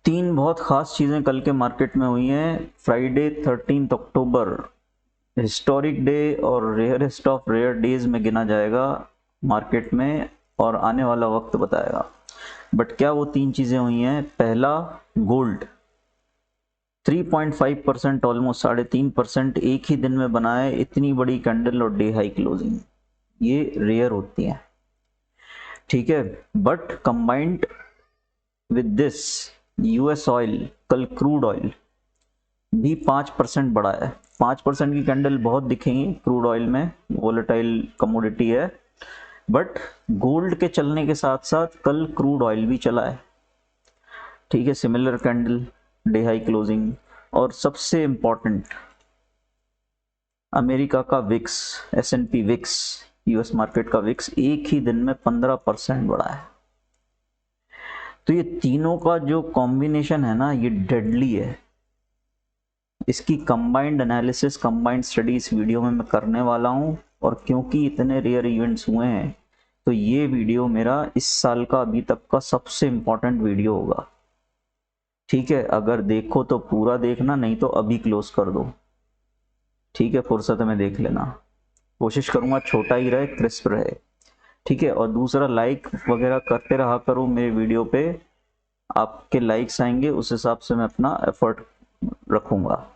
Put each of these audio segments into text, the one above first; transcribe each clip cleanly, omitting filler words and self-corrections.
तीन बहुत खास चीज़ें कल के मार्केट में हुई हैं। फ्राइडे 13 अक्टूबर हिस्टोरिक डे और रेयरेस्ट ऑफ रेयर डेज में गिना जाएगा मार्केट में, और आने वाला वक्त बताएगा। बट क्या वो तीन चीज़ें हुई हैं? पहला, गोल्ड 3.5%, ऑलमोस्ट 3.5% एक ही दिन में बनाए। इतनी बड़ी कैंडल और डे हाई क्लोजिंग, ये रेयर होती है, ठीक है। But combined with this, US oil, कल क्रूड ऑयल भी 5% बढ़ा है। 5% की कैंडल बहुत दिखेंगी क्रूड ऑयल में, वोलेटाइल कमोडिटी है। बट गोल्ड के चलने के साथ साथ कल क्रूड ऑयल भी चला है, ठीक है। Similar candle, day high closing. और सबसे इंपॉर्टेंट, अमेरिका का VIX, S&P VIX, US market का विक्स एक ही दिन में 15% बढ़ा है। तो ये तीनों का जो कॉम्बिनेशन है ना, ये डेडली है। इसकी कंबाइंड एनालिसिस, कंबाइंड स्टडी इस वीडियो में मैं करने वाला हूँ। और क्योंकि इतने रेयर इवेंट्स हुए हैं, तो ये वीडियो मेरा इस साल का अभी तक का सबसे इंपॉर्टेंट वीडियो होगा, ठीक है। अगर देखो तो पूरा देखना, नहीं तो अभी क्लोज कर दो, ठीक है। फुर्सत में देख लेना, कोशिश करूंगा छोटा ही रहे, क्रिस्प रहे, ठीक है। और दूसरा, लाइक वगैरह करते रहा करो मेरे वीडियो पे। आपके लाइक्स आएंगे, उस हिसाब से मैं अपना एफर्ट रखूंगा,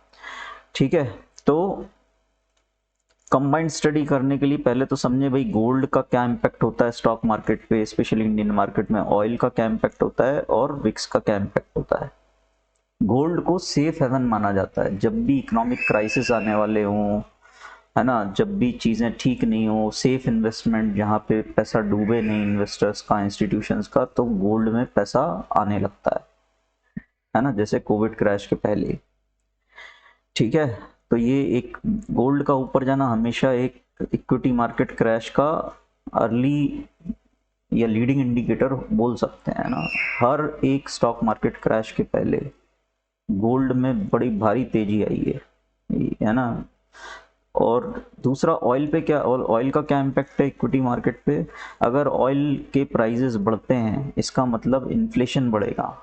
ठीक है। तो कंबाइंड स्टडी करने के लिए पहले तो समझे भाई गोल्ड का क्या इम्पैक्ट होता है स्टॉक मार्केट पे, स्पेशली इंडियन मार्केट में, ऑयल का क्या इम्पैक्ट होता है और विक्स का क्या इम्पैक्ट होता है। गोल्ड को सेफ हेवन माना जाता है। जब भी इकोनॉमिक क्राइसिस आने वाले हों, है ना, जब भी चीज़ें ठीक नहीं हो, सेफ इन्वेस्टमेंट, जहाँ पे पैसा डूबे नहीं इन्वेस्टर्स का, इंस्टीट्यूशंस का, तो गोल्ड में पैसा आने लगता है ना, जैसे कोविड क्रैश के पहले, ठीक है। तो ये एक गोल्ड का ऊपर जाना हमेशा एक इक्विटी मार्केट क्रैश का अर्ली या लीडिंग इंडिकेटर बोल सकते हैं ना। हर एक स्टॉक मार्केट क्रैश के पहले गोल्ड में बड़ी भारी तेजी आई है ना। और दूसरा, ऑयल पे क्या, ऑयल का क्या इम्पैक्ट है इक्विटी मार्केट पे? अगर ऑयल के प्राइसेस बढ़ते हैं, इसका मतलब इन्फ्लेशन बढ़ेगा।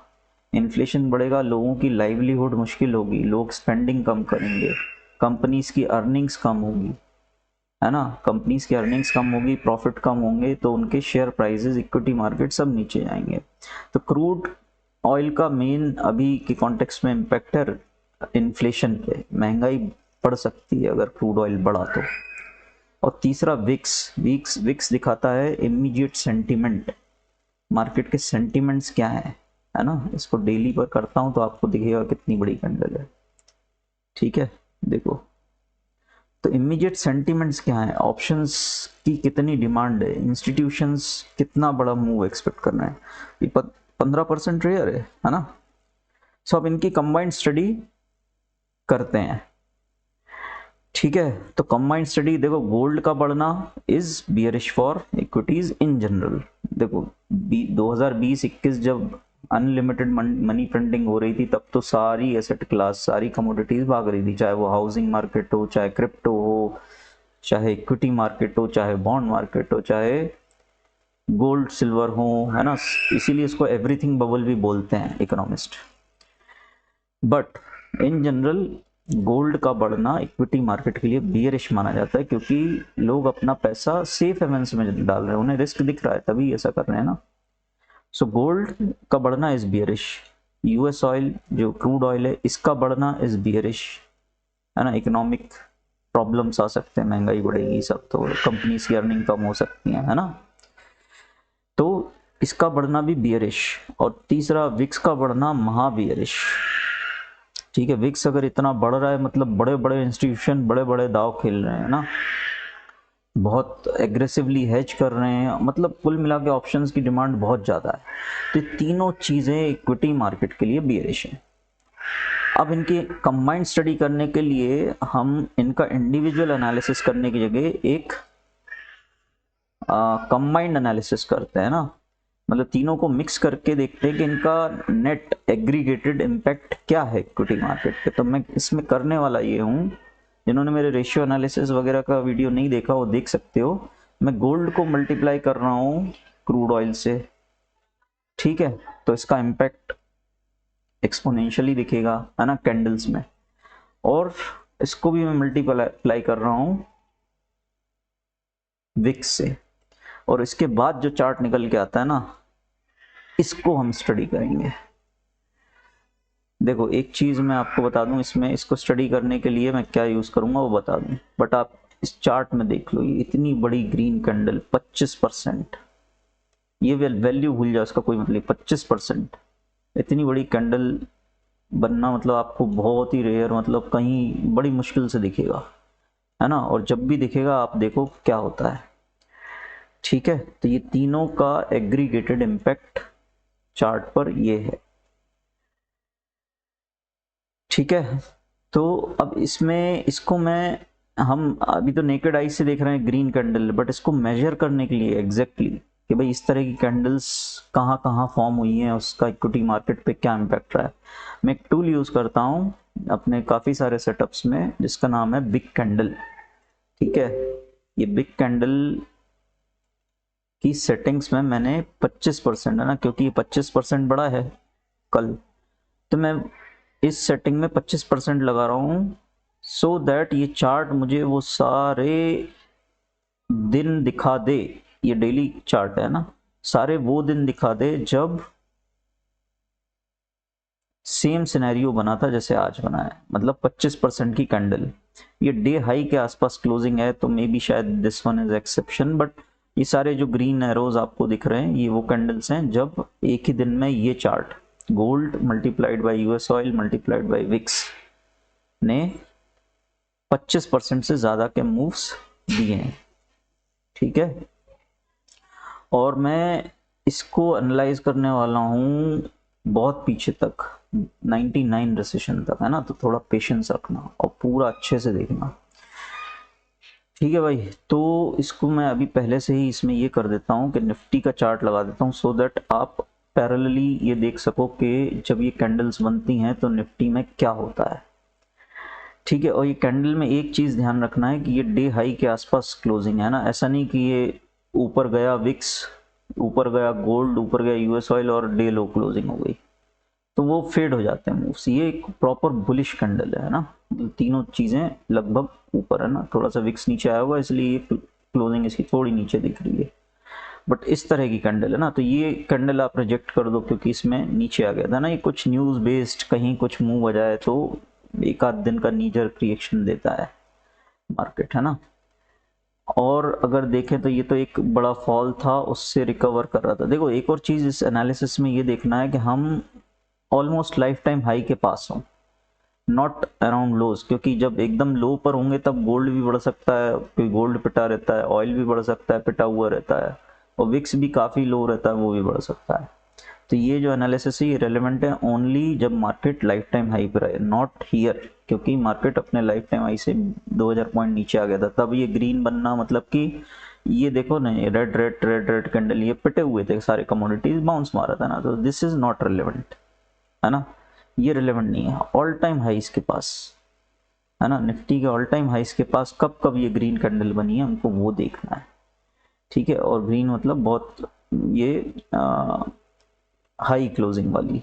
इन्फ्लेशन बढ़ेगा, लोगों की लाइवलीहुड मुश्किल होगी, लोग स्पेंडिंग कम करेंगे, कंपनीज की अर्निंग्स कम होगी, है ना। कंपनीज की अर्निंग्स कम होगी, प्रॉफिट कम होंगे, तो उनके शेयर प्राइसेस, इक्विटी मार्केट सब नीचे जाएंगे। तो क्रूड ऑयल का मेन अभी के कॉन्टेक्स्ट में इम्पैक्ट है इन्फ्लेशन पे, महंगाई बढ़ सकती है अगर क्रूड ऑयल बढ़ा तो। और तीसरा, विक्स विक्स विक्स दिखाता है इमीडिएट सेंटीमेंट, मार्केट के सेंटीमेंट्स क्या है ना। इसको डेली पर करता हूं तो आपको दिखेगा कितनी बड़ी कैंडल है, ठीक है। देखो, तो इमीडिएट सेंटीमेंट्स क्या है, ऑप्शंस की कितनी डिमांड है, इंस्टीट्यूशंस कितना बड़ा मूव एक्सपेक्ट कर रहे हैं। ये 15% रेयर है ना। सो अब इनकी कंबाइंड स्टडी करते हैं, ठीक है। तो कंबाइंड स्टडी देखो, गोल्ड का बढ़ना is bearish for equities in general. देखो 2020-21 जब अनलिमिटेड मनी प्रिंटिंग हो रही थी, तब तो सारी एसेट क्लास, सारी कमोडिटीज भाग रही थी, चाहे वो हाउसिंग मार्केट हो, चाहे क्रिप्टो हो, चाहे इक्विटी मार्केट हो, चाहे बॉन्ड मार्केट हो, चाहे गोल्ड सिल्वर हो, है ना। इसीलिए इसको एवरीथिंग बबल भी बोलते हैं economist. But in general gold का बढ़ना इक्विटी मार्केट के लिए बियरिश माना जाता है, क्योंकि लोग अपना पैसा सेफ हेवन्स में डाल रहे हैं, उन्हें रिस्क दिख रहा है, तभी ऐसा कर रहे हैं ना। सो गोल्ड का बढ़ना इज बियरिश। यूएस ऑयल, जो क्रूड ऑयल है, इसका बढ़ना इज बियरिश, है ना। इकोनॉमिक प्रॉब्लम्स आ सकते हैं, महंगाई बढ़ेगी, सब, तो कंपनीज की अर्निंग कम हो सकती है ना। तो इसका बढ़ना भी बियरिश। और तीसरा, विक्स का बढ़ना महा बियरिश, ठीक है। विक्स अगर इतना बढ़ रहा है, मतलब बड़े बड़े इंस्टीट्यूशन बड़े बड़े दाव खेल रहे हैं ना, बहुत एग्रेसिवली हेज कर रहे हैं, मतलब कुल मिला के ऑप्शंस की डिमांड बहुत ज़्यादा है। तो तीनों चीज़ें इक्विटी मार्केट के लिए बियरिश हैं। अब इनकी कंबाइंड स्टडी करने के लिए हम इनका इंडिविजुअल एनालिसिस करने की जगह एक कंबाइंड एनालिसिस करते हैं ना, मतलब तीनों को मिक्स करके देखते हैं कि इनका नेट एग्रीगेटेड इम्पैक्ट क्या है इक्विटी मार्केट पे। तो मैं इसमें करने वाला ये हूँ, जिन्होंने मेरे रेशियो एनालिसिस वगैरह का वीडियो नहीं देखा वो देख सकते हो। मैं गोल्ड को मल्टीप्लाई कर रहा हूँ क्रूड ऑयल से, ठीक है। तो इसका इम्पैक्ट एक्सपोनेंशियली दिखेगा, है ना, कैंडल्स में। और इसको भी मैं मल्टीप्लाई कर रहा हूं विक्स से, और इसके बाद जो चार्ट निकल के आता है ना, इसको हम स्टडी करेंगे। देखो एक चीज मैं आपको बता दूं, इसमें इसको स्टडी करने के लिए मैं क्या यूज करूंगा वो बता दूं, बट आप इस चार्ट में देख लो, ये इतनी बड़ी ग्रीन कैंडल 25%, ये वैल्यू भूल जाओ, इसका कोई मतलब 25%, इतनी बड़ी कैंडल बनना मतलब आपको बहुत ही रेयर, मतलब कहीं बड़ी मुश्किल से दिखेगा, है ना। और जब भी दिखेगा आप देखो क्या होता है, ठीक है। तो ये तीनों का एग्रीगेटेड इम्पैक्ट चार्ट पर ये है, ठीक है। तो अब इसमें इसको मैं, हम अभी तो नेकेड आई से देख रहे हैं ग्रीन कैंडल, बट इसको मेजर करने के लिए एग्जैक्टली कि भाई इस तरह की कैंडल्स कहाँ कहाँ फॉर्म हुई हैं, उसका इक्विटी मार्केट पे क्या इम्पैक्ट रहा है, मैं एक टूल यूज करता हूँ अपने काफ़ी सारे सेटअप्स में जिसका नाम है बिग कैंडल, ठीक है। ये बिग कैंडल की सेटिंग्स में मैंने 25% है ना, क्योंकि ये 25% बड़ा है कल, तो मैं इस सेटिंग में 25% लगा रहा हूँ, सो दैट ये चार्ट मुझे वो सारे दिन दिखा दे, ये डेली चार्ट है ना, सारे वो दिन दिखा दे जब सेम सिनेरियो बना था जैसे आज बना है, मतलब 25% की कैंडल, ये डे हाई के आसपास क्लोजिंग है, तो मे बी शायद this one is exception, but ये सारे जो ग्रीन एरोज आपको दिख रहे हैं ये वो कैंडल्स हैं जब एक ही दिन में ये chart gold multiplied by US oil multiplied by VIX ने 25% से ज्यादा के मूव्स दिए हैं, ठीक है। और मैं इसको एनालाइज करने वाला हूँ बहुत पीछे तक, 99 रिसेशन तक, है ना, तो थोड़ा पेशेंस रखना और पूरा अच्छे से देखना, ठीक है भाई। तो इसको मैं अभी पहले से ही इसमें ये कर देता हूँ कि निफ्टी का चार्ट लगा देता हूँ, सो दैट आप पैरेलली ये देख सको कि जब ये कैंडल्स बनती हैं तो निफ्टी में क्या होता है, ठीक है। और ये कैंडल में एक चीज ध्यान रखना है कि ये डे हाई के आसपास क्लोजिंग है ना, ऐसा नहीं कि ये ऊपर गया विक्स, ऊपर गया गोल्ड, ऊपर गया यूएस ऑयल और डे लो क्लोजिंग हो गई, तो वो फेड हो जाते हैं मूव्स। ये एक प्रॉपर बुलिश कैंडल है ना, तीनों चीजें लगभग ऊपर है ना, थोड़ा सा विक्स नीचे आया हुआ इसलिए ये क्लोजिंग इसकी थोड़ी नीचे दिख रही है, बट इस तरह की कैंडल है ना, तो ये कैंडल आप रिजेक्ट कर दो क्योंकि इसमें नीचे आ गया था ना, ये कुछ न्यूज बेस्ड कहीं कुछ मूव हो जाए तो एक आध दिन का नीजर रिएक्शन देता है मार्केट, है ना। और अगर देखें तो ये तो एक बड़ा फॉल था, उससे रिकवर कर रहा था। देखो एक और चीज इस एनालिसिस में ये देखना है कि हम ऑलमोस्ट लाइफ टाइम हाई के पास हों, नॉट अराउंड लोज, क्योंकि जब एकदम लो पर होंगे तब गोल्ड भी बढ़ सकता है, क्योंकि गोल्ड पिटा रहता है, ऑयल भी बढ़ सकता है, पिटा हुआ रहता है, और विक्स भी काफ़ी लो रहता है, वो भी बढ़ सकता है। तो ये जो एनालिसिस है ये रेलेवेंट है ओनली जब मार्केट लाइफ टाइम हाई पर है, नॉट हियर, क्योंकि मार्केट अपने लाइफ टाइम हाई से 2000 पॉइंट नीचे आ गया था, तब ये ग्रीन बनना मतलब कि ये देखो ना, red red red red candle, ये पिटे हुए थे सारे कमोडिटीज, बाउंस मारा था ना, तो दिस इज नॉट रिलेवेंट, है ना, ये रिलेवेंट नहीं है। ऑल टाइम हाइस के पास, है ना, निफ्टी के ऑल टाइम हाइस के पास कब कब ये ग्रीन कैंडल बनी है हमको वो देखना है, ठीक है। और ग्रीन मतलब बहुत ये हाई क्लोजिंग वाली,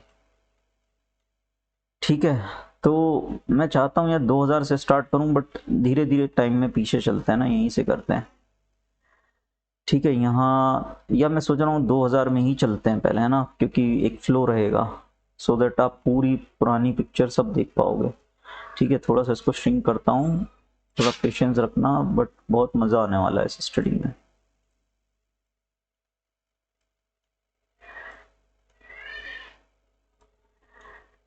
ठीक है। तो मैं चाहता हूँ यार 2000 से स्टार्ट करूं, बट धीरे धीरे टाइम में पीछे चलते हैं ना, यहीं से करते हैं, ठीक है। यहाँ या मैं सोच रहा हूँ 2000 में ही चलते हैं पहले, है ना, क्योंकि एक फ्लो रहेगा, सो दैट आप पूरी पुरानी पिक्चर सब देख पाओगे, ठीक है। थोड़ा सा इसको श्रिंक करता हूँ, थोड़ा पेशेंस रखना, बट बहुत मज़ा आने वाला है इस स्टडी में।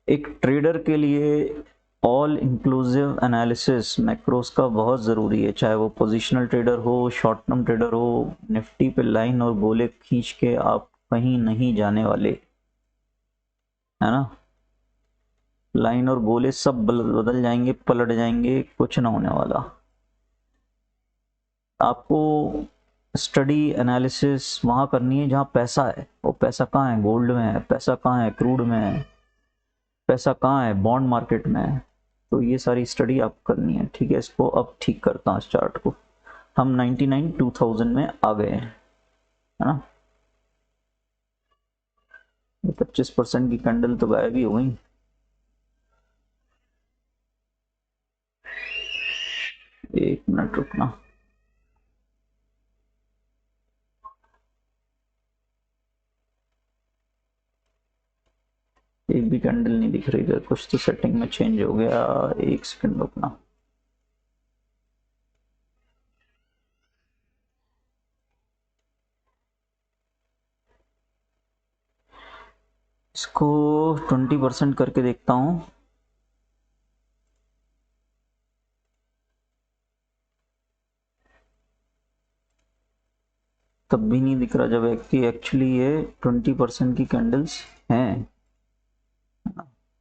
एक ट्रेडर के लिए ऑल इंक्लूसिव एनालिसिस मैक्रोस का बहुत ज़रूरी है, चाहे वो पोजिशनल ट्रेडर हो, शॉर्ट टर्म ट्रेडर हो। निफ्टी पे लाइन और गोले खींच के आप कहीं नहीं जाने वाले, है ना, लाइन और गोले सब बदल जाएंगे, पलट जाएंगे, कुछ ना होने वाला। आपको स्टडी एनालिसिस वहाँ करनी है जहाँ पैसा है, वो पैसा कहाँ है, गोल्ड में है, पैसा कहाँ है, क्रूड में है, पैसा कहाँ है, बॉन्ड मार्केट में है, तो ये सारी स्टडी आपको करनी है, ठीक है। इसको अब ठीक करता हूँ इस चार्ट को, हम 99 2000 में आ गए हैं, है ना, 25% की कैंडल तो गायब ही हो गई, एक मिनट रुकना, एक भी कैंडल नहीं दिख रही है, कुछ तो सेटिंग में चेंज हो गया। एक सेकंड रुकना। इसको 20% करके देखता हूँ। तब भी नहीं दिख रहा, जब एक्चुअली ये 20% की कैंडल्स हैं।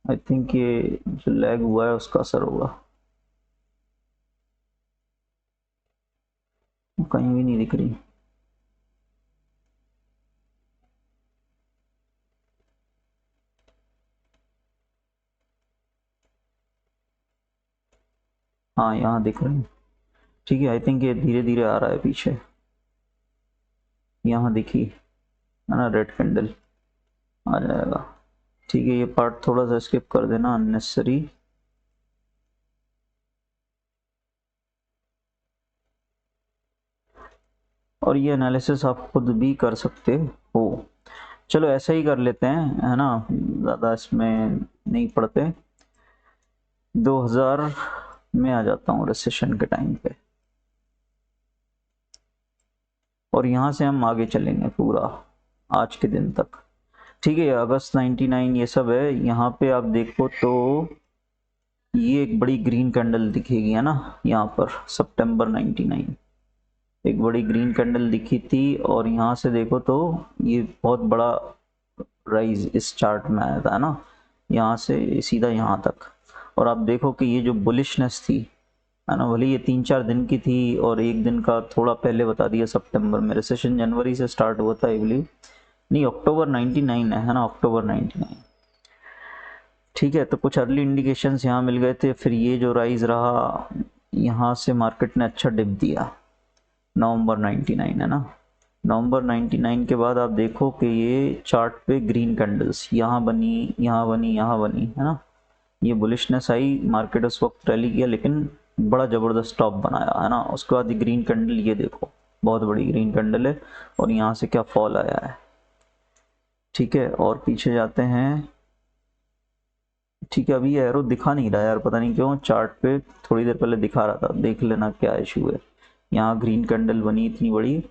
आई थिंक ये जो लैग हुआ है उसका असर होगा। कहीं भी नहीं दिख रही। हाँ यहाँ दिख रही है। ठीक है, आई थिंक ये धीरे धीरे आ रहा है पीछे। यहाँ दिखी है ना रेड कैंडल, आ जाएगा। ठीक है, ये पार्ट थोड़ा सा स्किप कर देना, अननेसेसरी। और ये एनालिसिस आप खुद भी कर सकते हो। चलो ऐसा ही कर लेते हैं, है ना, ज़्यादा इसमें नहीं पड़ते। 2000 में आ जाता हूँ रिसेशन के टाइम पे, और यहाँ से हम आगे चलेंगे पूरा आज के दिन तक। ठीक है, अगस्त 99 ये सब है। यहाँ पे आप देखो तो ये एक बड़ी ग्रीन कैंडल दिखेगी, है ना, यहाँ पर सितंबर 99 एक बड़ी ग्रीन कैंडल दिखी थी। और यहाँ से देखो तो ये बहुत बड़ा राइज इस चार्ट में आया था, है ना, यहाँ से सीधा यहाँ तक। और आप देखो कि ये जो बुलिशनेस थी, है ना, भले ये 3-4 दिन की थी, और एक दिन का थोड़ा पहले बता दिया सितंबर में। रिसेशन जनवरी से स्टार्ट हुआ था आई बिलीव, नहीं अक्टूबर 99 है ना, अक्टूबर 99। ठीक है, तो कुछ अर्ली इंडिकेशंस यहाँ मिल गए थे। फिर ये जो राइज रहा, यहाँ से मार्केट ने अच्छा डिप दिया नवंबर 99, है ना। नवंबर 99 के बाद आप देखो कि ये चार्ट पे ग्रीन कैंडल्स यहाँ बनी, यहाँ बनी, यहाँ बनी, है ना। ये बुलिशनेस आई, मार्केट उस वक्त रैली किया, लेकिन बड़ा ज़बरदस्त टॉप बनाया, है ना। उसके बाद ये ग्रीन कैंडल, ये देखो बहुत बड़ी ग्रीन कैंडल है, और यहाँ से क्या फॉल आया है। ठीक है, और पीछे जाते हैं। ठीक है, अभी एरो दिखा नहीं रहा यार, पता नहीं क्यों। चार्ट पे थोड़ी देर पहले दिखा रहा था, देख लेना क्या इशू है। यहाँ ग्रीन कैंडल बनी इतनी बड़ी,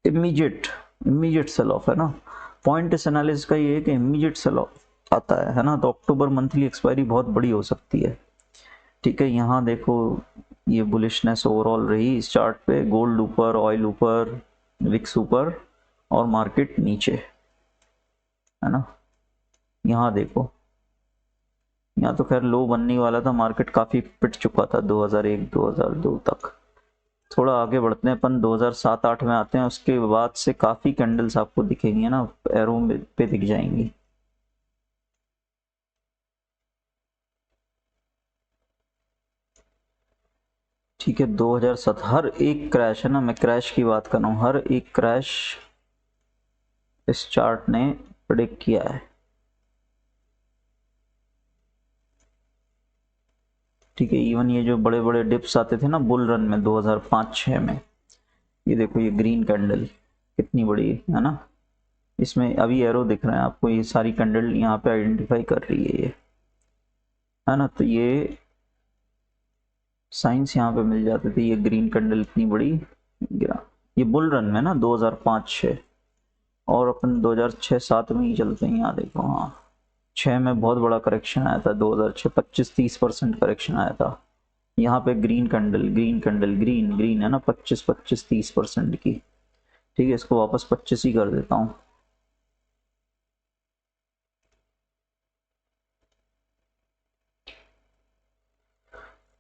इमीडिएट इमीडिएट सेल ऑफ, है ना। पॉइंट इस एनालिसिस का ये है कि इमीडिएट सेल ऑफ आता है ना, तो अक्टूबर मंथली एक्सपायरी बहुत बड़ी हो सकती है। ठीक है, यहाँ देखो ये बुलिशनेस ओवरऑल रही इस चार्ट पे। गोल्ड ऊपर, ऑयल ऊपर, विक्स ऊपर, और मार्केट नीचे, है ना। यहाँ देखो, यहाँ तो खैर लो बनने वाला था, मार्केट काफ़ी पिट चुका था 2001-2002 तक। थोड़ा आगे बढ़ते हैं अपन, 2007-8 में आते हैं। उसके बाद से काफ़ी कैंडल्स आपको दिखेंगी, है ना, एरो पे दिख जाएंगी। ठीक है, 2007 हर एक क्रैश, है ना, मैं क्रैश की बात कर रहा हूँ, हर एक क्रैश इस चार्ट ने प्रेडिक्ट किया है। ठीक है, इवन ये जो बड़े बड़े डिप्स आते थे ना बुल रन में 2005-6 में, ये देखो ये ग्रीन कैंडल कितनी बड़ी है ना। इसमें अभी एरो दिख रहे हैं आपको, ये सारी कैंडल यहाँ पे आइडेंटिफाई कर रही है ये, है ना। तो ये साइंस यहाँ पे मिल जाते थे, ये ग्रीन कैंडल इतनी बड़ी गिरा। ये बुल रन में ना 2005-6, और अपन 2006-7 में ही चलते हैं। यहाँ देखो, हाँ 6 में बहुत बड़ा करेक्शन आया था, 2006 25-30% करेक्शन आया था। यहाँ पे green candle, green candle, green green, है ना, 25-25-30% की। ठीक है, इसको वापस 25 ही कर देता हूँ।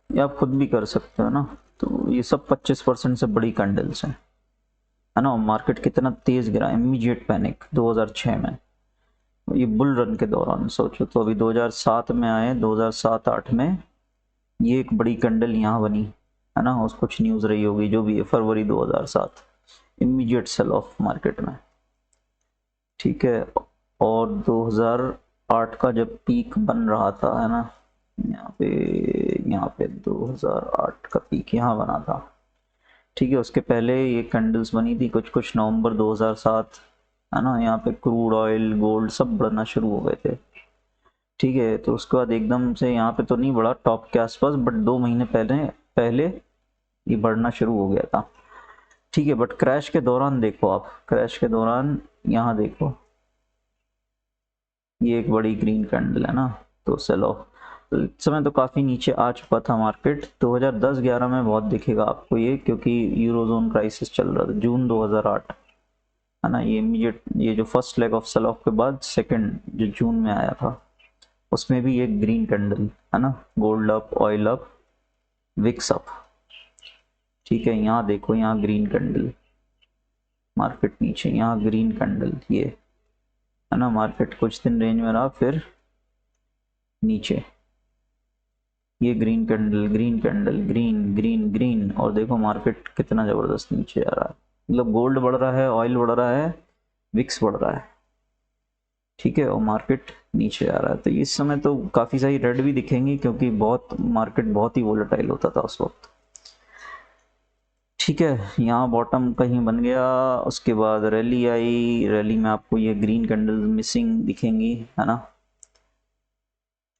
ये आप खुद भी कर सकते हो ना। तो ये सब 25% से बड़ी कैंडल्स हैं, है ना। मार्केट कितना तेज गिरा, इमीडिएट पैनिक 2006 में, ये बुल रन के दौरान सोचो। तो अभी 2007 में आए, 2007-8 में ये एक बड़ी कैंडल यहाँ बनी, है ना। उस कुछ न्यूज़ रही होगी जो भी है, फरवरी 2007, इमीडिएट सेल ऑफ मार्केट में। ठीक है, और 2008 का जब पीक बन रहा था, है ना, यहाँ पे 2008 का पीक यहाँ बना था। ठीक है, उसके पहले ये कैंडल्स बनी थी कुछ कुछ नवंबर 2007, है ना। यहाँ पे क्रूड ऑयल गोल्ड सब बढ़ना शुरू हो गए थे। ठीक है, तो उसके बाद एकदम से यहाँ पे तो नहीं बढ़ा टॉप के आसपास, बट 2 महीने पहले पहले ये बढ़ना शुरू हो गया था। ठीक है, बट क्रैश के दौरान देखो आप, क्रैश के दौरान यहाँ देखो, ये एक बड़ी ग्रीन कैंडल है ना, तो सेल ऑफ। तो इस समय तो काफ़ी नीचे आ चुका था मार्केट। 2010-11 में बहुत दिखेगा आपको ये, क्योंकि यूरोजोन क्राइसिस चल रहा था जून 2008, है ना। ये इमीडिएट, ये जो first leg of sell off के बाद सेकंड जो जून में आया था, उसमें भी एक ग्रीन कैंडल, है ना। Gold up, oil up, VIX up. ठीक है, यहाँ देखो, यहाँ ग्रीन कैंडल, मार्केट नीचे, यहाँ ग्रीन कैंडल, ये है ना। मार्केट कुछ दिन रेंज में रहा, फिर नीचे ये green candle, green candle, green green green, और देखो मार्केट कितना जबरदस्त नीचे आ रहा है। मतलब गोल्ड बढ़ रहा है, ऑयल बढ़ रहा है, विक्स बढ़ रहा है। ठीक है, और मार्केट नीचे आ रहा है। तो इस समय तो काफ़ी सारी रेड भी दिखेंगी, क्योंकि बहुत मार्केट बहुत ही वोलेटाइल होता था उस वक्त। ठीक है, यहाँ बॉटम कहीं बन गया, उसके बाद रैली आई, रैली में आपको ये ग्रीन कैंडल मिसिंग दिखेंगी, है ना।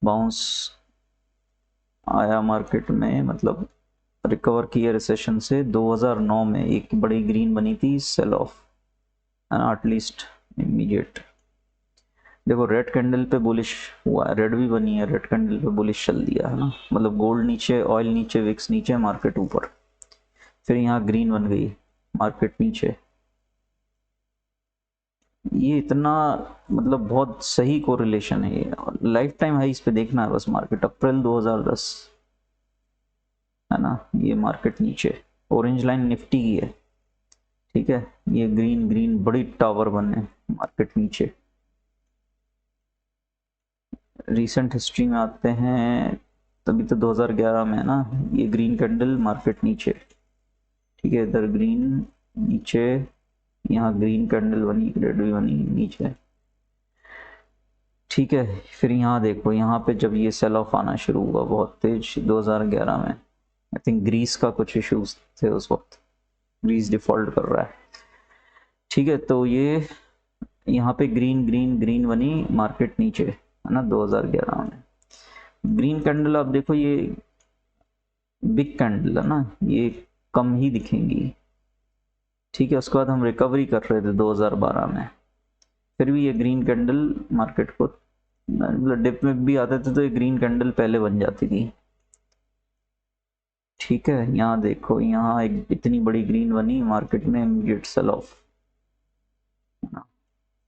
बाउंस आया मार्केट में, मतलब रिकवर किया रिसेशन से। 2009 में एक बड़ी ग्रीन बनी थी, सेल ऑफ, है ना, एटलीस्ट इमीडिएट। देखो रेड कैंडल पे बुलिश हुआ है, रेड भी बनी है, रेड कैंडल पे बुलिश चल दिया, है ना। मतलब गोल्ड नीचे, ऑयल नीचे, विक्स नीचे, मार्केट ऊपर। फिर यहाँ ग्रीन बन गई, मार्केट नीचे। ये इतना, मतलब बहुत सही कोरिलेशन है ये, लाइफ टाइम हाई इस पे देखना है बस। मार्केट अप्रैल 2010, है ना, ये मार्केट नीचे, ऑरेंज लाइन निफ्टी की है। ठीक है, ये ग्रीन ग्रीन बड़ी टावर बने, मार्केट नीचे। रीसेंट हिस्ट्री में आते हैं, तभी तो 2011 में है ना, ये ग्रीन कैंडल, मार्केट नीचे। ठीक है, इधर ग्रीन नीचे, यहाँ ग्रीन कैंडल बनी, रेड भी बनी नीचे। ठीक है, फिर यहाँ देखो, यहाँ पे जब ये सेल ऑफ आना शुरू हुआ बहुत तेज 2011 में, आई थिंक ग्रीस का कुछ इश्यूज थे उस वक्त, ग्रीस डिफॉल्ट कर रहा है। ठीक है, तो ये यहाँ पे ग्रीन ग्रीन ग्रीन बनी, मार्केट नीचे, है ना, 2011 में। ग्रीन कैंडल आप देखो, ये बिग कैंडल है ना, ये कम ही दिखेंगी। ठीक है, उसके बाद हम रिकवरी कर रहे थे 2012 में, फिर भी ये ग्रीन कैंडल मार्केट को, मतलब डिप में भी आते थे तो ये ग्रीन कैंडल पहले बन जाती थी। ठीक है, यहाँ देखो, यहाँ एक इतनी बड़ी ग्रीन बनी, मार्केट में इमीडिएट सेल ऑफ।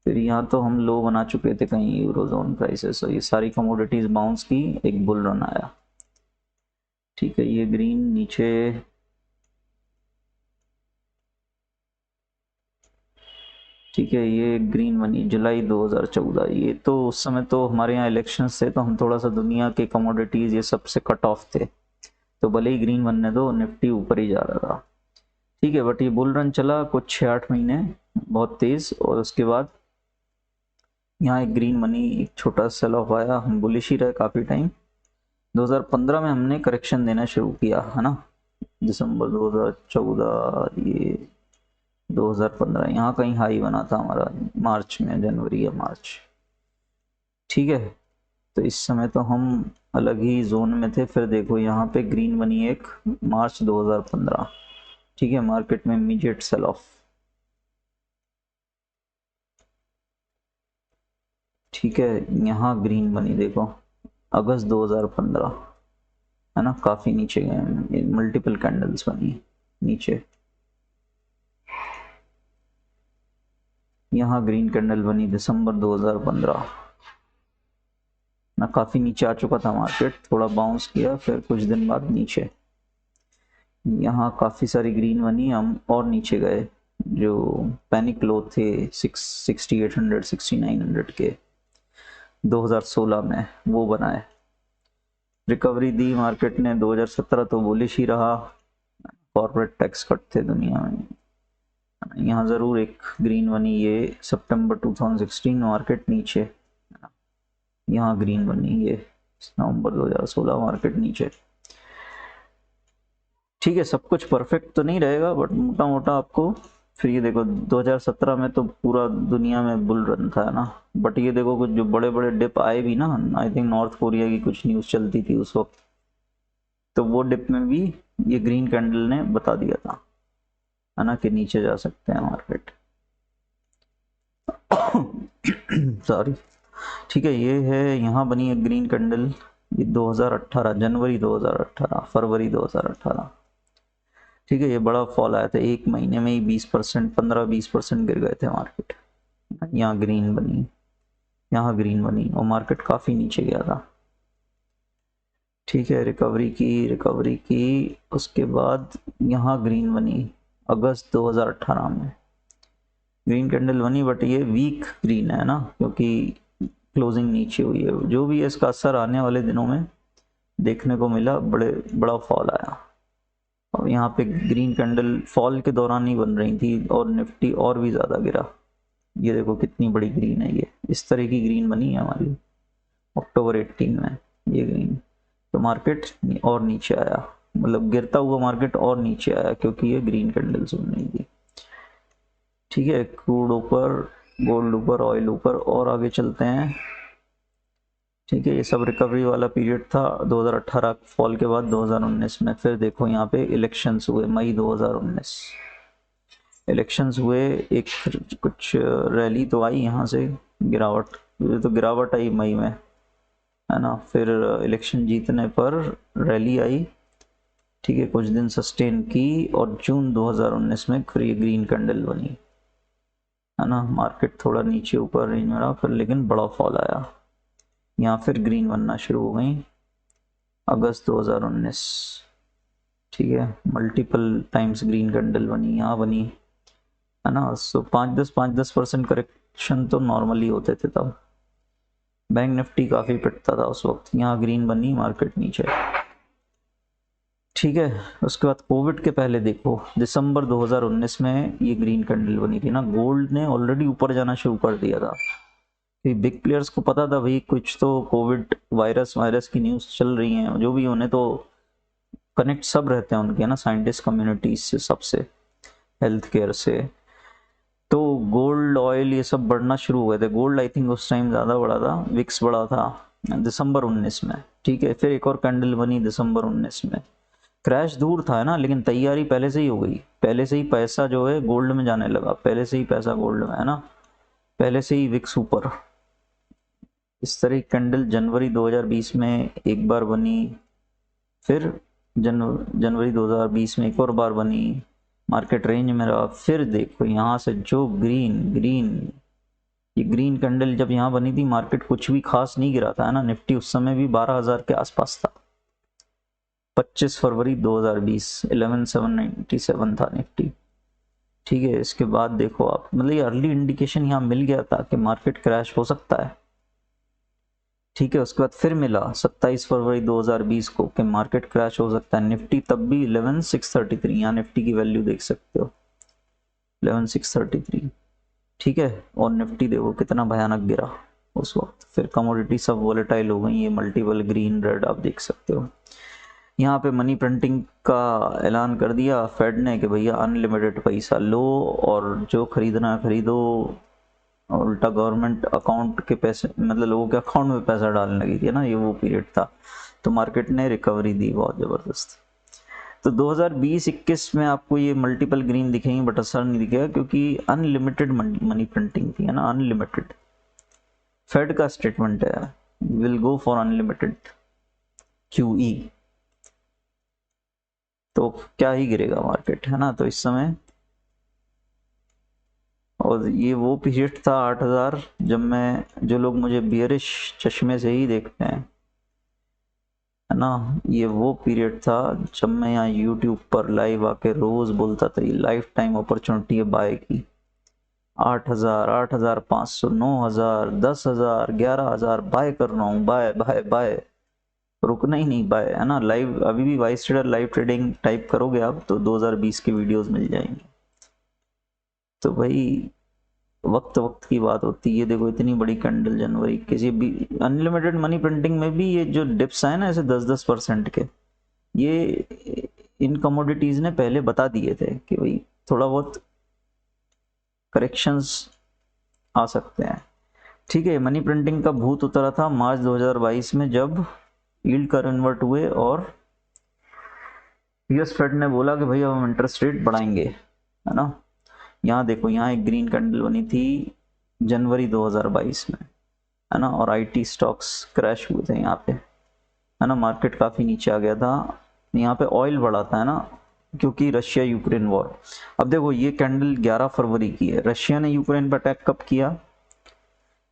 फिर यहाँ तो हम लो बना चुके थे कहीं यूरोजोन प्राइसेस, और ये सारी कमोडिटीज बाउंस की, एक बुल रन आया। ठीक है, ये ग्रीन नीचे, ठीक है, ये ग्रीन बनी जुलाई 2014। ये तो उस समय तो हमारे यहाँ इलेक्शंस थे, तो हम थोड़ा सा दुनिया के कमोडिटीज ये सबसे कट ऑफ थे, तो भले ही ग्रीन बनने दो, निफ्टी ऊपर ही जा रहा था। ठीक है, बट ये बुल रन चला कुछ 6-8 महीने बहुत तेज, और उसके बाद यहाँ एक ग्रीन बनी, एक छोटा सेल ऑफ आया, हम बुलिश ही रहे काफ़ी टाइम। 2015 में हमने करेक्शन देना शुरू किया, है ना, दिसंबर 2014, ये 2015 यहाँ कहीं हाई बना था हमारा, मार्च में, जनवरी या मार्च। ठीक है, तो इस समय तो हम अलग ही जोन में थे। फिर देखो यहाँ पे ग्रीन बनी एक, मार्च 2015। ठीक है, मार्केट में इमीडिएट सेल ऑफ। ठीक है, यहाँ ग्रीन बनी देखो, अगस्त 2015, है ना, काफ़ी नीचे गए, मल्टीपल कैंडल्स बनी नीचे। यहाँ ग्रीन कैंडल बनी दिसंबर 2015 ना, काफ़ी नीचे आ चुका था मार्केट, थोड़ा बाउंस किया, फिर कुछ दिन बाद नीचे। यहाँ काफ़ी सारी ग्रीन बनी, हम और नीचे गए, जो पैनिक लो थे 6800 6900 के 2016 में, वो बनाए। रिकवरी दी मार्केट ने, 2017 तो बुलिश ही रहा, कॉर्पोरेट टैक्स कट थे दुनिया में। यहाँ ज़रूर एक ग्रीन बनी, ये सितंबर 2016, मार्केट नीचे, यहाँ ग्रीन बनी, ये नवंबर 2016 मार्केट नीचे। ठीक है, सब कुछ परफेक्ट तो नहीं रहेगा बट मोटा मोटा आपको। फिर ये देखो 2017 में तो पूरा दुनिया में बुल रन था ना, बट ये देखो कुछ जो बड़े बड़े डिप आए भी ना, आई थिंक नॉर्थ कोरिया की कुछ न्यूज़ चलती थी उस वक्त, तो वो डिप में भी ये ग्रीन कैंडल ने बता दिया था, है ना, कि नीचे जा सकते हैं मार्केट। सॉरी। ठीक है, ये है, यहाँ बनी है ग्रीन कैंडल, ये 2018, जनवरी 2018, फरवरी 2018। ठीक है, ये बड़ा फॉल आया था, एक महीने में ही 20%, 15-20% गिर गए थे मार्केट। यहाँ ग्रीन बनी, यहाँ ग्रीन बनी और मार्केट काफ़ी नीचे गया था। ठीक है, रिकवरी की, उसके बाद यहाँ ग्रीन बनी अगस्त 2018 में। ग्रीन कैंडल बनी बट ये वीक ग्रीन है ना, क्योंकि क्लोजिंग नीचे हुई है। जो भी है इसका असर आने वाले दिनों में देखने को मिला, बड़ा फॉल आया। और यहाँ पे ग्रीन कैंडल फॉल के दौरान ही बन रही थी और निफ्टी और भी ज़्यादा गिरा। ये देखो कितनी बड़ी ग्रीन है, ये इस तरह की ग्रीन बनी है हमारी अक्टूबर 18 में, ये ग्रीन। तो मार्केट और नीचे आया, मतलब गिरता हुआ मार्केट और नीचे आया क्योंकि ये ग्रीन कैंडल्स बन रही थी। ठीक है, क्रूड ऊपर, गोल्ड ऊपर, ऑयल ऊपर, और आगे चलते हैं। ठीक है, ये सब रिकवरी वाला पीरियड था 2018 फॉल के बाद। 2019 में फिर देखो यहाँ पे इलेक्शंस हुए, मई 2019 इलेक्शंस हुए, एक कुछ रैली तो आई यहाँ से, गिरावट, तो गिरावट आई मई में, है ना। फिर इलेक्शन जीतने पर रैली आई, ठीक है, कुछ दिन सस्टेन की, और जून 2019 में फिर ये ग्रीन कैंडल बनी, है ना। मार्केट थोड़ा नीचे ऊपर रेंज में रहा फिर, लेकिन बड़ा फॉल आया, यहाँ फिर ग्रीन बनना शुरू हो गई अगस्त 2019। ठीक है, मल्टीपल टाइम्स ग्रीन कैंडल बनी, यहाँ बनी, है ना। सो 5-10% करेक्शन तो नॉर्मली होते थे तब। बैंक निफ्टी काफ़ी पिटता था उस वक्त, यहाँ ग्रीन बनी, मार्केट नीचे। ठीक है, उसके बाद कोविड के पहले देखो, दिसंबर 2019 में ये ग्रीन कैंडल बनी थी ना। गोल्ड ने ऑलरेडी ऊपर जाना शुरू कर दिया था, बिग प्लेयर्स को पता था भाई कुछ तो कोविड वायरस की न्यूज़ चल रही है, जो भी उन्हें तो कनेक्ट सब रहते हैं उनके, है ना, साइंटिस्ट कम्युनिटीज से, सबसे, हेल्थ केयर से। तो गोल्ड, ऑयल, ये सब बढ़ना शुरू हो गए थे। गोल्ड आई थिंक उस टाइम ज़्यादा बढ़ा था, विक्स बढ़ा था दिसंबर 19 में। ठीक है, फिर एक और कैंडल बनी दिसंबर 19 में। क्रैश दूर था, है ना, लेकिन तैयारी पहले से ही हो गई, पहले से ही पैसा जो है गोल्ड में जाने लगा, पहले से ही पैसा गोल्ड में, है ना, पहले से ही विक्स ऊपर। इस तरह की कैंडल जनवरी 2020 में एक बार बनी, फिर जनवरी 2020 में एक और बार बनी, मार्केट रेंज में रहा। फिर देखो यहाँ से जो ये ग्रीन कैंडल जब यहाँ बनी थी, मार्केट कुछ भी खास नहीं गिरा था, है ना। निफ्टी उस समय भी 12,000 के आसपास था, 25 फरवरी 2020 11,797 था निफ्टी। ठीक है, इसके बाद देखो आप, मतलब ये अर्ली इंडिकेशन यहाँ मिल गया था कि मार्केट क्रैश हो सकता है। ठीक है, उसके बाद फिर मिला 27 फरवरी 2020 को कि मार्केट क्रैश हो सकता है। निफ्टी तब भी 11,633, यहाँ निफ्टी की वैल्यू देख सकते हो, 11,633। ठीक है, और निफ्टी देखो कितना भयानक गिरा उस वक्त। फिर कमोडिटी सब वॉलेटाइल हो गई, ये मल्टीपल ग्रीन रेड आप देख सकते हो। यहाँ पे मनी प्रिंटिंग का ऐलान कर दिया फेड ने कि भैया अनलिमिटेड पैसा लो और जो खरीदना है खरीदो। उल्टा गवर्नमेंट अकाउंट के पैसे, मतलब लोगों के अकाउंट में पैसा डालने लगी थी ना, ये वो पीरियड था। तो मार्केट ने रिकवरी दी बहुत ज़बरदस्त। तो 2020-21 में आपको ये मल्टीपल ग्रीन दिखेंगे बट असर नहीं दिखेगा, क्योंकि अनलिमिटेड मनी प्रिंटिंग थी, है ना, अनलिमिटेड। फेड का स्टेटमेंट है, will go for unlimited QE। तो क्या ही गिरेगा मार्केट, है ना। तो इस समय, और ये वो पीरियड था 8,000, जब मैं, जो लोग मुझे बियरिश चश्मे से ही देखते हैं, है ना, ये वो पीरियड था जब मैं यहाँ यूट्यूब पर लाइव आके रोज बोलता था ये लाइफ टाइम अपॉर्चुनिटी है बाय की। 8,000, 8,500, 9,000, 10,000, 11,000 बाय कर रहा हूँ, बाय बाय बाय, रुकना ही नहीं, बाय, है ना। लाइव अभी भी vice trader live trading type करोगे आप तो 2020 के वीडियोस मिल जाएंगे। तो भाई वक्त वक्त की बात होती है। ये देखो इतनी बड़ी कैंडल जनवरी, किसी भी अनलिमिटेड मनी प्रिंटिंग में भी ये जो डिप्स आए ना ऐसे 10-10% के, ये इन कमोडिटीज ने पहले बता दिए थे कि भाई थोड़ा बहुत करेक्शंस आ सकते हैं। ठीक है, मनी प्रिंटिंग का भूत उतरा था मार्च 2022 में जब यील्ड कर्व इन्वर्ट हुए और यूएस फेड ने बोला कि भाई अब हम इंटरेस्ट रेट बढ़ाएंगे, है ना। यहाँ देखो, यहाँ एक ग्रीन कैंडल बनी थी जनवरी 2022 में, है ना, और आईटी स्टॉक्स क्रैश हुए थे यहाँ पे, है ना, मार्केट काफ़ी नीचे आ गया था। यहाँ पे ऑयल बढ़ा था, है ना, क्योंकि रशिया यूक्रेन वॉर। अब देखो ये कैंडल 11 फरवरी की है, रशिया ने यूक्रेन पर अटैक कब किया,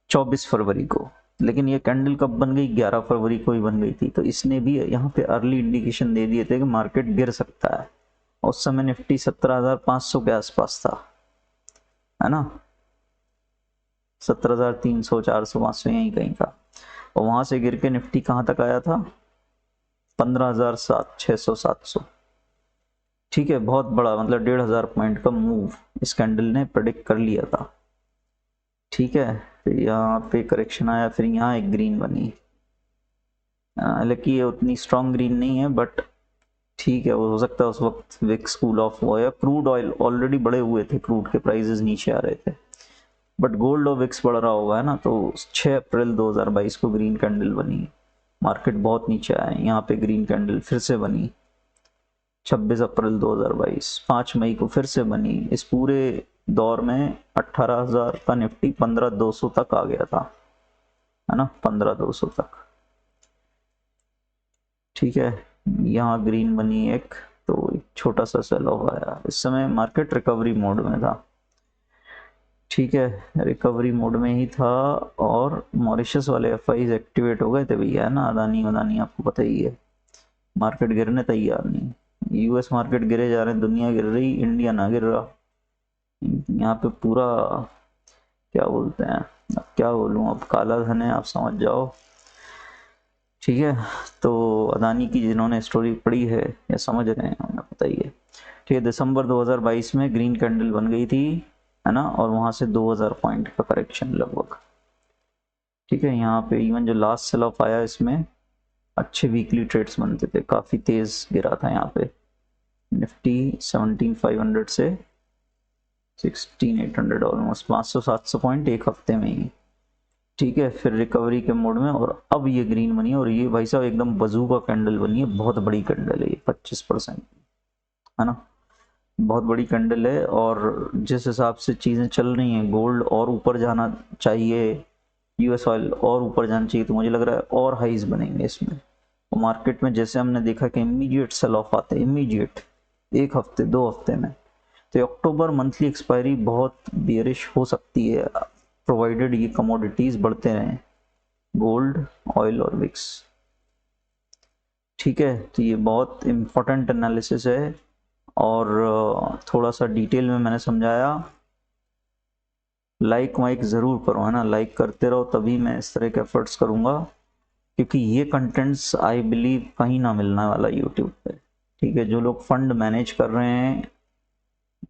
24 फरवरी को, लेकिन ये कैंडल कब बन गई, 11 फरवरी को ही बन गई थी। तो इसने भी यहाँ पे अर्ली इंडिकेशन दे दिए थे कि मार्केट गिर सकता है। उस समय निफ्टी 17,500 के आसपास था, है ना, 17,300, 400, 500 यहीं कहीं था। और वहां से गिर के निफ्टी कहाँ तक आया था, 15,600, 700। ठीक है, बहुत बड़ा, मतलब 1,500 पॉइंट का मूव इस कैंडल ने प्रेडिक्ट कर लिया था। ठीक है, फिर यहाँ पे करेक्शन आया, फिर यहाँ एक ग्रीन बनी, हालांकि ये उतनी स्ट्रॉन्ग ग्रीन नहीं है, बट ठीक है, वो हो सकता है उस वक्त विक्स कूल ऑफ हुआ या क्रूड ऑयल ऑलरेडी बढ़े हुए थे, क्रूड के प्राइसेस नीचे आ रहे थे, बट गोल्ड और विक्स बढ़ रहा होगा, है ना। तो 6 अप्रैल 2022 को ग्रीन कैंडल बनी, मार्केट बहुत नीचे आया, यहाँ पे ग्रीन कैंडल फिर से बनी 26 अप्रैल 2022, 5 मई को फिर से बनी। इस पूरे दौर में 18,000 का निफ्टी 15,200 तक आ गया था, है ना, 15,200 तक। ठीक है, यहाँ ग्रीन बनी एक, तो एक छोटा सा सेल ऑफ आया। इस समय मार्केट रिकवरी मोड में था। ठीक है, रिकवरी मोड में ही था, और मॉरिशस वाले एफआईज एक्टिवेट हो गए थे भैया, है ना, अदानी आपको पता ही है। मार्केट गिरने तैयार नहीं, यूएस मार्केट गिरे जा रहे हैं, दुनिया गिर रही, इंडिया ना गिर रहा। यहाँ पे पूरा क्या बोलते हैं, अब क्या बोलूँ, अब काला धन है, आप समझ जाओ। ठीक है, तो अदानी की जिन्होंने स्टोरी पढ़ी है या समझ रहे हैं उन्हें पता ही है। ठीक है, दिसंबर 2022 में ग्रीन कैंडल बन गई थी, है ना, और वहां से 2000 पॉइंट का करेक्शन लगभग। ठीक है, यहाँ पे इवन जो लास्ट सेल ऑफ आया इसमें अच्छे वीकली ट्रेड्स बनते थे, काफी तेज गिरा था यहाँ पे निफ्टी 17,500 से 16,800, ऑलमोस्ट 500-700 पॉइंट एक हफ्ते में ही। ठीक है, फिर रिकवरी के मोड में, और अब ये ग्रीन बनी है, और ये भाई साहब एकदम बजूका कैंडल बनी है, बहुत बड़ी कैंडल है ये, 25%, है ना, बहुत बड़ी कैंडल है। और जिस हिसाब से चीज़ें चल रही हैं, गोल्ड और ऊपर जाना चाहिए, यूएस ऑयल और ऊपर जाना चाहिए, तो मुझे लग रहा है और हाइज बनेंगे इसमें। और मार्केट में जैसे हमने देखा कि इमीडिएट सेल ऑफ आते हैं, इमीडिएट, एक हफ्ते 2 हफ्ते में, तो अक्टूबर मंथली एक्सपायरी बहुत बियरिश हो सकती है, प्रोवाइडेड ये कमोडिटीज बढ़ते रहें, गोल्ड, ऑयल और विक्स। ठीक है, तो ये बहुत इंपॉर्टेंट एनालिसिस है, और थोड़ा सा डिटेल में मैंने समझाया। लाइक वाइक ज़रूर करो, है ना, लाइक करते रहो, तभी मैं इस तरह के एफर्ट्स करूँगा, क्योंकि ये कंटेंट्स आई बिलीव कहीं ना मिलने वाला यूट्यूब पे। ठीक है, जो लोग फंड मैनेज कर रहे हैं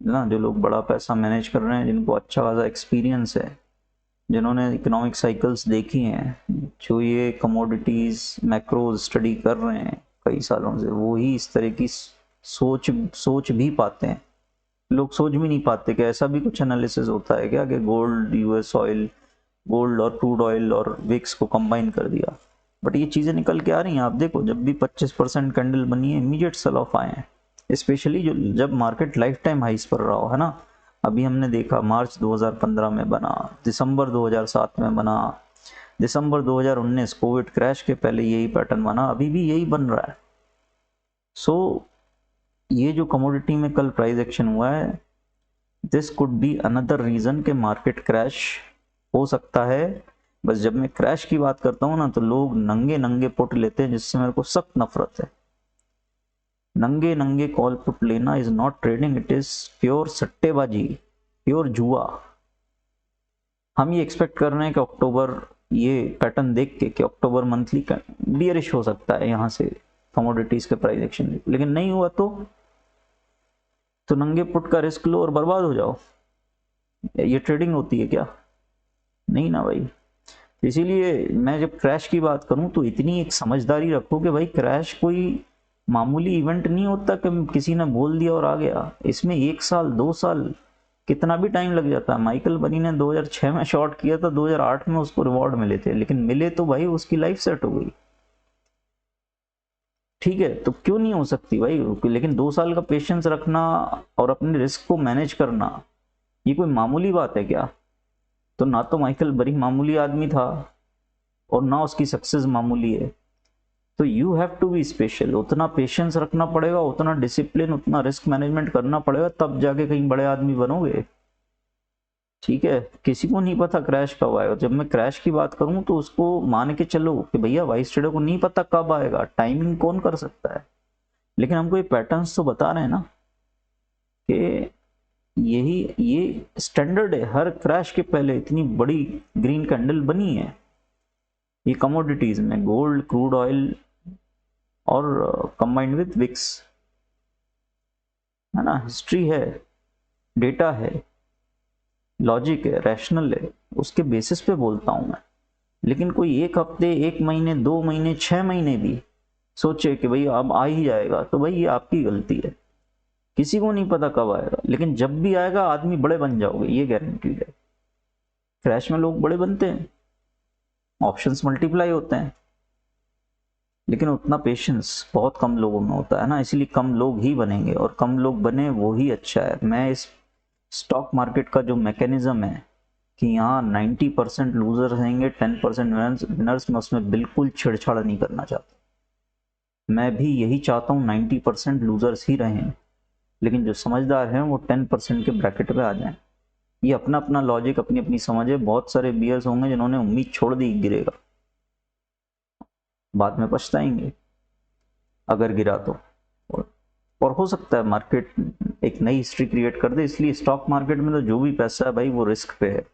ना, जो लोग बड़ा पैसा मैनेज कर रहे हैं, जिनको अच्छा खासा एक्सपीरियंस है, जिन्होंने इकोनॉमिक साइकिल्स देखी हैं, जो ये कमोडिटीज़ मैक्रोज स्टडी कर रहे हैं कई सालों से, वो ही इस तरह की सोच भी पाते हैं। लोग सोच भी नहीं पाते कि ऐसा भी कुछ एनालिसिस होता है क्या, कि गोल्ड, यूएस ऑयल, गोल्ड और क्रूड ऑयल और विक्स को कंबाइन कर दिया। बट ये चीज़ें निकल के आ रही हैं, आप देखो, जब भी 25% कैंडल बनी है, इमीडिएट सेल ऑफ आए हैं, स्पेशली जो जब मार्केट लाइफ टाइम हाइस पर रहा हो, है ना। अभी हमने देखा मार्च 2015 में बना, दिसंबर 2007 में बना, दिसंबर 2019 कोविड क्रैश के पहले यही पैटर्न बना, अभी भी यही बन रहा है। सो ये जो कमोडिटी में कल प्राइस एक्शन हुआ है, this could be another reason के मार्केट क्रैश हो सकता है। बस जब मैं क्रैश की बात करता हूँ ना, तो लोग नंगे नंगे पुट लेते हैं, जिससे मेरे को सख्त नफरत है। नंगे नंगे कॉल पुट लेना is not trading, it is pure सट्टेबाजी, प्योर जुआ। हम ये एक्सपेक्ट कर रहे हैं कि अक्टूबर, ये पैटर्न देख के कि अक्टूबर मंथली का बियरिश हो सकता है यहाँ से कमोडिटीज के प्राइस एक्शन, लेकिन नहीं हुआ तो नंगे पुट का रिस्क लो और बर्बाद हो जाओ। ये ट्रेडिंग होती है क्या? नहीं ना भाई। इसीलिए मैं जब क्रैश की बात करूं तो इतनी एक समझदारी रखो कि भाई क्रैश कोई मामूली इवेंट नहीं होता कि किसी ने बोल दिया और आ गया। इसमें 1 साल 2 साल कितना भी टाइम लग जाता है। माइकल बनी ने 2006 में शॉर्ट किया था, 2008 में उसको रिवॉर्ड मिले थे, लेकिन मिले तो भाई उसकी लाइफ सेट हो गई। ठीक है, तो क्यों नहीं हो सकती भाई? लेकिन 2 साल का पेशेंस रखना और अपने रिस्क को मैनेज करना, ये कोई मामूली बात है क्या? तो ना तो माइकल बरी मामूली आदमी था और ना उसकी सक्सेस मामूली है। तो you have to be special. उतना पेशेंस रखना पड़ेगा, उतना डिसिप्लिन, उतना रिस्क मैनेजमेंट करना पड़ेगा, तब जाके कहीं बड़े आदमी बनोगे। ठीक है, किसी को नहीं पता क्रैश कब आएगा। जब मैं क्रैश की बात करूं तो उसको मान के चलो कि भैया वाइस ट्रेडर को नहीं पता कब आएगा, टाइमिंग कौन कर सकता है। लेकिन हमको ये पैटर्न्स तो बता रहे हैं ना कि यही ये स्टैंडर्ड है। हर क्रैश के पहले इतनी बड़ी ग्रीन कैंडल बनी है। ये कमोडिटीज में गोल्ड, क्रूड ऑयल और कंबाइंड विद विक्स, है ना, हिस्ट्री है, डेटा है, लॉजिक है, रैशनल है, उसके बेसिस पे बोलता हूं मैं। लेकिन कोई 1 हफ्ते, 1 महीने, 2 महीने, 6 महीने भी सोचे कि भाई अब आ ही जाएगा, तो भाई ये आपकी गलती है। किसी को नहीं पता कब आएगा, लेकिन जब भी आएगा आदमी बड़े बन जाओगे, ये गारंटीड है। क्रैश में लोग बड़े बनते हैं, ऑप्शंस मल्टीप्लाई होते हैं, लेकिन उतना पेशेंस बहुत कम लोगों में होता है ना, इसलिए कम लोग ही बनेंगे, और कम लोग बने वो ही अच्छा है। मैं इस स्टॉक मार्केट का जो मैकेनिज्म है कि यहाँ 90% लूजर्स रहेंगे, 10% विनर्स, मैं उसमें बिल्कुल छेड़छाड़ नहीं करना चाहता। मैं भी यही चाहता हूँ 90% लूजर्स ही रहें, लेकिन जो समझदार हैं वो 10% के ब्रैकेट पे आ जाएं। ये अपना अपना लॉजिक, अपनी अपनी समझ है। बहुत सारे बियर्स होंगे जिन्होंने उम्मीद छोड़ दी गिरेगा, बाद में पछताएंगे अगर गिरा तो। और हो सकता है मार्केट एक नई हिस्ट्री क्रिएट कर दे। इसलिए स्टॉक मार्केट में तो जो भी पैसा है भाई वो रिस्क पे है,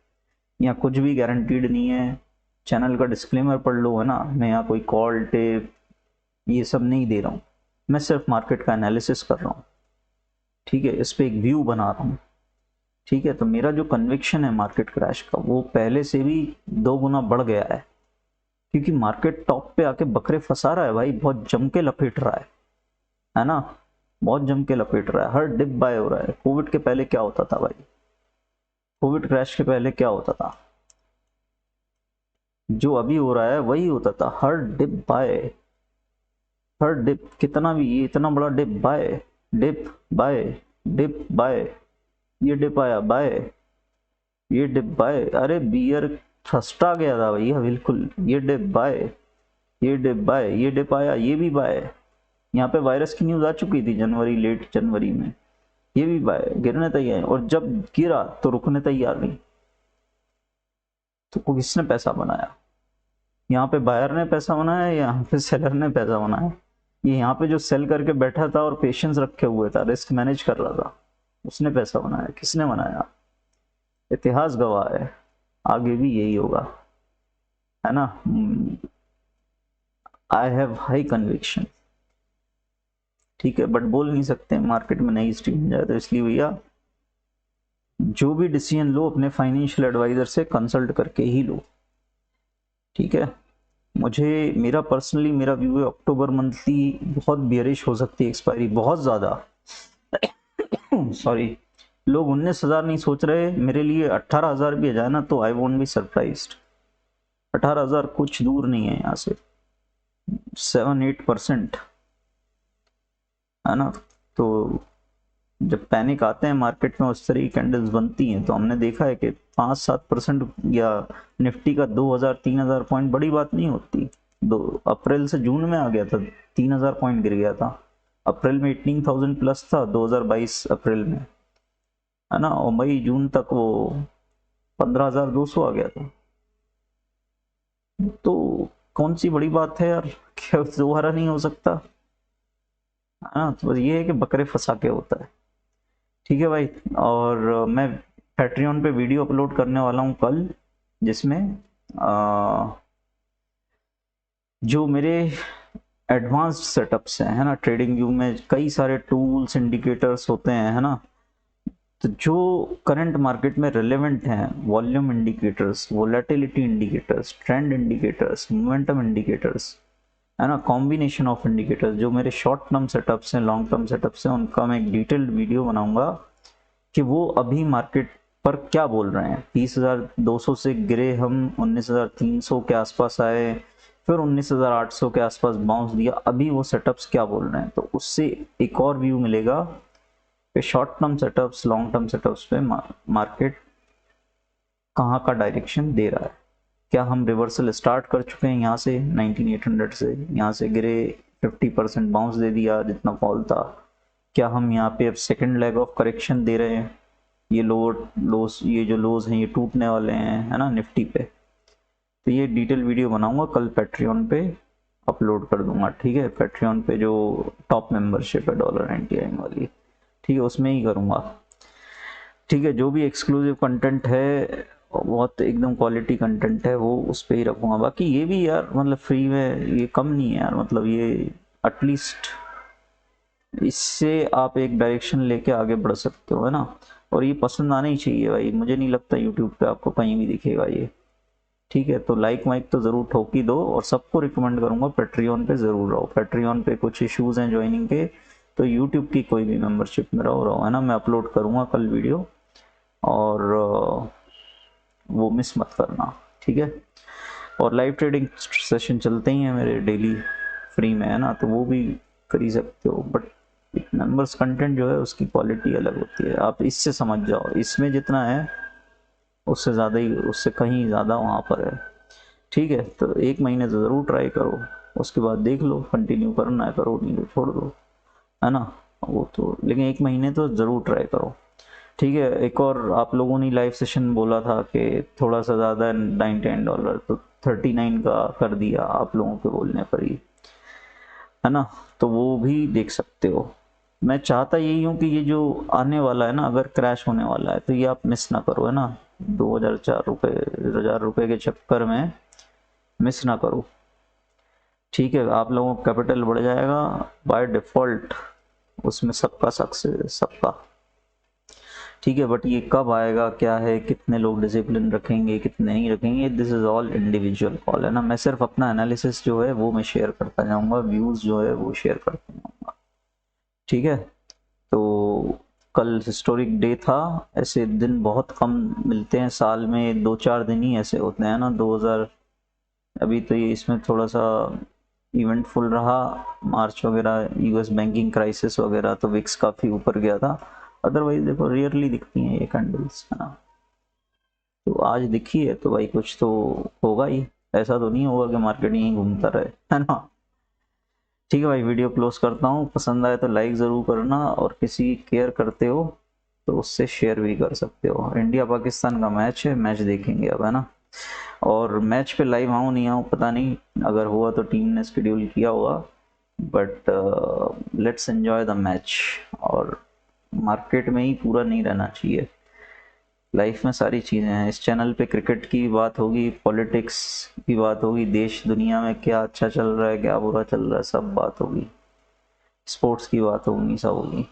यहाँ कुछ भी गारंटीड नहीं है। चैनल का डिस्क्लेमर पढ़ लो, है ना, मैं यहाँ कोई कॉल टिप ये सब नहीं दे रहा हूँ, मैं सिर्फ मार्केट का एनालिसिस कर रहा हूँ। ठीक है, इस पे एक व्यू बना रहा हूँ। ठीक है, तो मेरा जो कन्विक्शन है मार्केट क्रैश का वो पहले से भी 2 गुना बढ़ गया है, क्योंकि मार्केट टॉप पे आके बकरे फंसा रहा है भाई, बहुत जम के लपेट रहा है ना, बहुत जम के लपेट रहा है। हर डिप बाय हो रहा है। कोविड के पहले क्या होता था भाई? कोविड क्रैश के पहले क्या होता था? जो अभी हो रहा है वही होता था। हर डिप बाय, हर डिप, कितना भी, ये इतना बड़ा dip buy, dip buy, dip buy, ये डिप आया बाय, ये डिप बाय, अरे बियर थ्रस्ट आ गया था भैया बिल्कुल, ये डिप बाय, ये डिप बाय, ये डिप आया, ये भी बाय। यहाँ पे वायरस की न्यूज आ चुकी थी जनवरी, लेट जनवरी में, ये भी बाय, गिरने तैयार, और जब गिरा तो रुकने तैयार नहीं। तो किसने पैसा बनाया? यहाँ पे बायर ने पैसा बनाया, यहाँ पे सेलर ने पैसा बनाया? ये यहाँ पे जो सेल करके बैठा था और पेशेंस रखे हुए था, रिस्क मैनेज कर रहा था, उसने पैसा बनाया। किसने बनाया? इतिहास गवाह है, आगे भी यही होगा, है ना। I have high conviction. ठीक है, बट बोल नहीं सकते मार्केट में नई स्ट्रीम जाए, तो इसलिए भैया जो भी डिसीजन लो अपने फाइनेंशियल एडवाइजर से कंसल्ट करके ही लो। ठीक है, मुझे, मेरा पर्सनली मेरा व्यू है अक्टूबर मंथली बहुत बियरिश हो सकती है, एक्सपायरी बहुत ज़्यादा। सॉरी, लोग 19,000 नहीं सोच रहे, मेरे लिए 18,000 भी आ जाए ना तो आई वोंट बी सरप्राइज्ड। 18,000 कुछ दूर नहीं है यहाँ से, 7-8%, है ना। तो जब पैनिक आते हैं मार्केट में, उस तरह की कैंडल्स बनती हैं, तो हमने देखा है कि 5-7% या निफ्टी का 2,000-3,000 पॉइंट बड़ी बात नहीं होती। 2 अप्रैल से जून में आ गया था, 3,000 पॉइंट गिर गया था। अप्रैल में 18,000 प्लस था 2022 अप्रैल में, है ना, और मई जून तक वो 15,200 आ गया था। तो कौन सी बड़ी बात है यार, क्या दोबारा नहीं हो सकता? हाँ, तो बस ये है कि बकरे फंसा के होता है। ठीक है भाई, और मैं पैट्रियन पे वीडियो अपलोड करने वाला हूँ कल, जिसमें जो मेरे एडवांस्ड सेटअप्स हैं, है ना, ट्रेडिंग व्यू में कई सारे टूल्स, इंडिकेटर्स होते हैं, है ना, तो जो करंट मार्केट में रिलेवेंट हैं, volume indicators, volatility indicators, trend indicators, momentum indicators, है ना, कॉम्बिनेशन ऑफ इंडिकेटर्स, जो मेरे शॉर्ट टर्म सेटअप्स हैं, लॉन्ग टर्म सेटअप्स हैं, उनका मैं एक डिटेल्ड वीडियो बनाऊंगा कि वो अभी मार्केट पर क्या बोल रहे हैं। 30,200 से गिरे हम, 19,300 के आसपास आए, फिर 19,800 के आसपास बाउंस दिया, अभी वो सेटअप्स क्या बोल रहे हैं। तो उससे एक और व्यू मिलेगा कि short term setups, long term setups पे मार्केट कहाँ का डायरेक्शन दे रहा है। क्या हम रिवर्सल स्टार्ट कर चुके हैं यहाँ से 19,800 से, यहाँ से गिरे 50% बाउंस दे दिया जितना फॉल था। क्या हम यहाँ पे अब सेकंड लेग ऑफ करेक्शन दे रहे हैं, ये लोअर लोस, ये जो लोज हैं ये टूटने वाले हैं, है ना, निफ्टी पे। तो ये डिटेल वीडियो बनाऊंगा, कल पैट्रियन पे अपलोड कर दूंगा, ठीक है। पैट्रियन पे जो टॉप मेंबरशिप है $99 वाली, ठीक है, उसमें ही करूंगा, ठीक है। जो भी एक्सक्लूसिव कंटेंट है, बहुत एकदम क्वालिटी कंटेंट है, वो उस पर ही रखूंगा। बाकी ये भी यार मतलब फ्री में ये कम नहीं है यार, मतलब ये एटलीस्ट इससे आप एक डायरेक्शन लेके आगे बढ़ सकते हो, है ना। और ये पसंद आना ही चाहिए भाई, मुझे नहीं लगता यूट्यूब पे आपको कहीं भी दिखेगा ये, ठीक है। तो लाइक वाइक तो ज़रूर ठोक ही दो, और सबको रिकमेंड करूंगा पैट्रियन पे ज़रूर रहो। पैट्रियन पे कुछ इश्यूज़ हैं ज्वाइनिंग के, तो यूट्यूब की कोई भी मेंबरशिप में रहो, है ना। मैं अपलोड करूंगा कल वीडियो, और वो मिस मत करना, ठीक है। और लाइव ट्रेडिंग सेशन चलते ही हैं मेरे डेली फ्री में, है ना, तो वो भी कर ही सकते हो। बट मेंबर्स कंटेंट जो है उसकी क्वालिटी अलग होती है, आप इससे समझ जाओ, इसमें जितना है उससे ज़्यादा ही, उससे कहीं ज़्यादा वहाँ पर है, ठीक है। तो 1 महीने तो ज़रूर ट्राई करो, उसके बाद देख लो कंटिन्यू करना है करो, नहीं तो छोड़ दो, है ना। वो तो लेकिन 1 महीने तो ज़रूर ट्राई करो, ठीक है। एक और आप लोगों ने लाइव सेशन बोला था कि थोड़ा सा ज़्यादा $99, तो 39 का कर दिया आप लोगों के बोलने पर ही, है ना। तो वो भी देख सकते हो। मैं चाहता यही हूँ कि ये जो आने वाला है ना, अगर क्रैश होने वाला है तो ये आप मिस ना करो, है ना। 2,000 के चक्कर में मिस ना करो, ठीक है। आप लोगों का कैपिटल बढ़ जाएगा बाय डिफ़ॉल्ट, उसमें सबका सक्सेस सबका, ठीक है। बट ये कब आएगा, क्या है, कितने लोग डिसिप्लिन रखेंगे, कितने नहीं रखेंगे, this is all individual call, है ना। मैं सिर्फ अपना एनालिसिस जो है वो मैं शेयर करता जाऊँगा, व्यूज़ जो है वो शेयर करता जाऊँगा, ठीक है। तो कल हिस्टोरिक डे था, ऐसे दिन बहुत कम मिलते हैं साल में, 2-4 दिन ही ऐसे होते हैं ना। 2000 अभी तो ये इसमें थोड़ा सा इवेंटफुल रहा, मार्च वगैरह, यूएस बैंकिंग क्राइसिस वगैरह, तो विक्स काफ़ी ऊपर गया था। अदरवाइज देखो रेयरली दिखती हैं ये कैंडल्स, है ना। तो आज दिखी है तो भाई कुछ तो होगा ही, ऐसा तो नहीं होगा कि मार्केट यहीं घूमता रहे, है ना। ठीक है भाई, वीडियो क्लोज करता हूँ। पसंद आए तो लाइक ज़रूर करना, और किसी केयर करते हो तो उससे शेयर भी कर सकते हो। इंडिया पाकिस्तान का मैच है, मैच देखेंगे अब, है ना। और मैच पे लाइव आऊँ नहीं आऊँ पता नहीं, अगर हुआ तो टीम ने शेड्यूल किया होगा, but let's enjoy the match. और मार्केट में ही पूरा नहीं रहना चाहिए, लाइफ में सारी चीज़ें हैं। इस चैनल पे क्रिकेट की बात होगी, पॉलिटिक्स की बात होगी, देश दुनिया में क्या अच्छा चल रहा है, क्या बुरा चल रहा है, सब बात होगी, स्पोर्ट्स की बात होगी, सब होगी,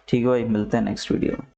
ठीक है भाई। मिलते हैं नेक्स्ट वीडियो में।